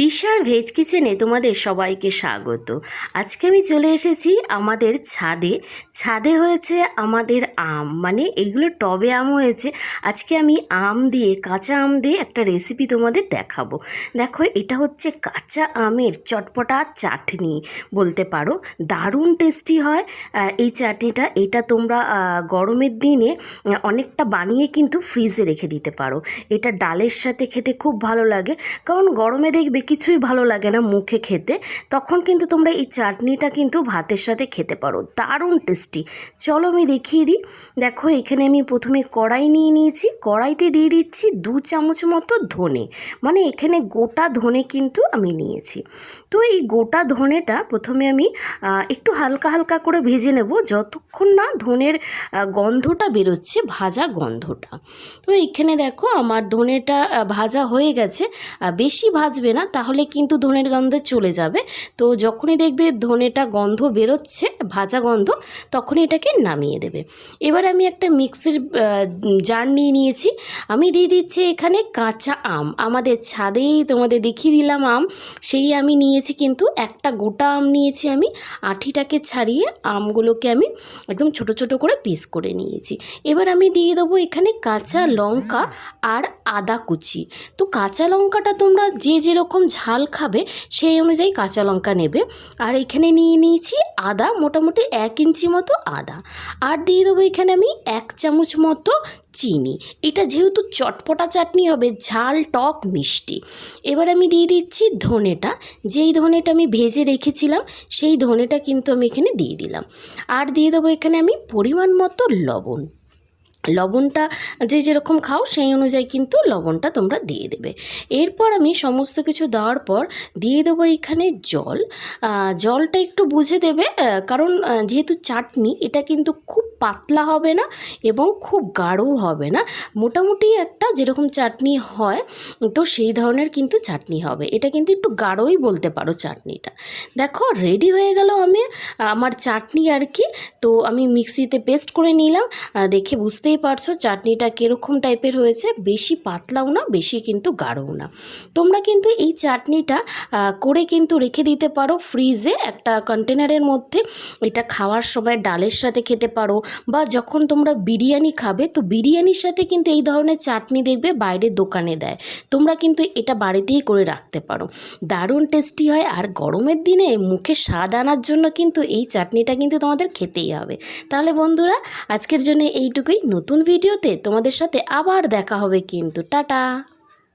তৃষার veg কিচেনে তোমাদের সবাইকে স্বাগত। আজকে আমি চলে এসেছি আমাদের ছাদে হয়েছে আমাদের আম, মানে এগুলো টবে আম হয়েছে। আজকে আমি কাঁচা আম দিয়ে একটা রেসিপি তোমাদের দেখাবো। দেখো, এটা হচ্ছে কাঁচা আমের চটপটা চাটনি বলতে পারো, দারুণ টেস্টি হয় এই চাটনিটা। এটা তোমরা গরমের দিনে অনেকটা বানিয়ে কিন্তু ফ্রিজে রেখে দিতে পারো। এটা ডালের সাথে খেতে খুব ভালো লাগে, কারণ গরমে দেখবে কিছুই ভালো লাগে না মুখে খেতে, তখন কিন্তু তোমরা এই চাটনিটা কিন্তু ভাতের সাথে খেতে পারো, দারুণ টেস্টি। চলো আমি দেখিয়ে দিই। দেখো, এখানে আমি প্রথমে কড়াই নিয়ে নিয়েছি, কড়াইতে দিয়ে দিচ্ছি 2 চামচ মতো ধনে, মানে এখানে গোটা ধনে কিন্তু আমি নিয়েছি। তো এই গোটা ধনেটা প্রথমে আমি একটু হালকা হালকা করে ভেজে নেব, যতক্ষণ না ধনের গন্ধটা বেরোচ্ছে, ভাজা গন্ধটা। তো এখানে দেখো আমার ধনেটা ভাজা হয়ে গেছে। বেশি ভাজবে না, তাহলে কিন্তু ধনের গন্ধ চলে যাবে। তো যখনই দেখবে ধনেটা গন্ধ বেরোচ্ছে, ভাজা গন্ধ, তখনই এটাকে নামিয়ে দেবে। এবার আমি একটা মিক্সির জার নিয়ে নিয়েছি। আমি দিয়ে দিচ্ছি এখানে কাঁচা আম, আমাদের ছাদেই তোমাদের দেখিয়ে দিলাম আম, সেই আমি নিয়েছি, কিন্তু একটা গোটা আম নিয়েছি আমি। আঁটিটাকে ছাড়িয়ে আমগুলোকে আমি একদম ছোট ছোট করে পিস করে নিয়েছি। এবার আমি দিয়ে দেবো এখানে কাঁচা লঙ্কা আর আদা কুচি। তো কাঁচা লঙ্কাটা তোমরা যে যেরকম ঝাল খাবে সেই অনুযায়ী কাঁচা লঙ্কা নেবে। আর এখানে নিয়ে নিয়েছি আদা, মোটামুটি 1 ইঞ্চি মতো আদা। আর দিয়ে দেবো এখানে আমি 1 চামচ মতো চিনি। এটা যেহেতু চটপটা চাটনি হবে, ঝাল টক মিষ্টি। এবার আমি দিয়ে দিচ্ছি ধনেটা, যেই ধনেটা আমি ভেজে রেখেছিলাম সেই ধনেটা কিন্তু আমি এখানে দিয়ে দিলাম। আর দিয়ে দেবো এখানে আমি পরিমাণ মতো লবণটা যে যেরকম খাও সেই অনুযায়ী কিন্তু লবণটা তোমরা দিয়ে দেবে। এরপর আমি সমস্ত কিছু দেওয়ার পর দিয়ে দেবো এখানে জলটা একটু বুঝে দেবে, কারণ যেহেতু চাটনি, এটা কিন্তু খুব পাতলা হবে না এবং খুব গাঢ়ও হবে না, মোটামুটি একটা যেরকম চাটনি হয় তো সেই ধরনের কিন্তু চাটনি হবে। এটা কিন্তু একটু গাঢ়ই বলতে পারো চাটনিটা। দেখো, রেডি হয়ে গেল আমার চাটনি আর কি। তো আমি মিক্সিতে পেস্ট করে নিলাম। দেখে বুঝতেই পারছো চাটনিটা কীরকম টাইপের হয়েছে, বেশি পাতলাও না, বেশি কিন্তু গাঢ়ও না। তোমরা কিন্তু এই চাটনিটা করে কিন্তু রেখে দিতে পারো ফ্রিজে একটা কন্টেনারের মধ্যে। এটা খাওয়ার সময় ডালের সাথে খেতে পারো, বা যখন তোমরা বিরিয়ানি খাবে, তো বিরিয়ানির সাথে কিন্তু এই ধরনের চাটনি দেখবে বাইরের দোকানে দেয়। তোমরা কিন্তু এটা বাড়িতেই করে রাখতে পারো, দারুণ টেস্টি হয়। আর গরমের দিনে মুখে স্বাদ আনার জন্য কিন্তু এই চাটনিটা কিন্তু তোমাদের খেতেই হবে। তাহলে বন্ধুরা, আজকের জন্য এইটুকুই। নতুন ভিডিওতে তোমাদের সাথে আবার দেখা হবে কিন্তু। টাটা।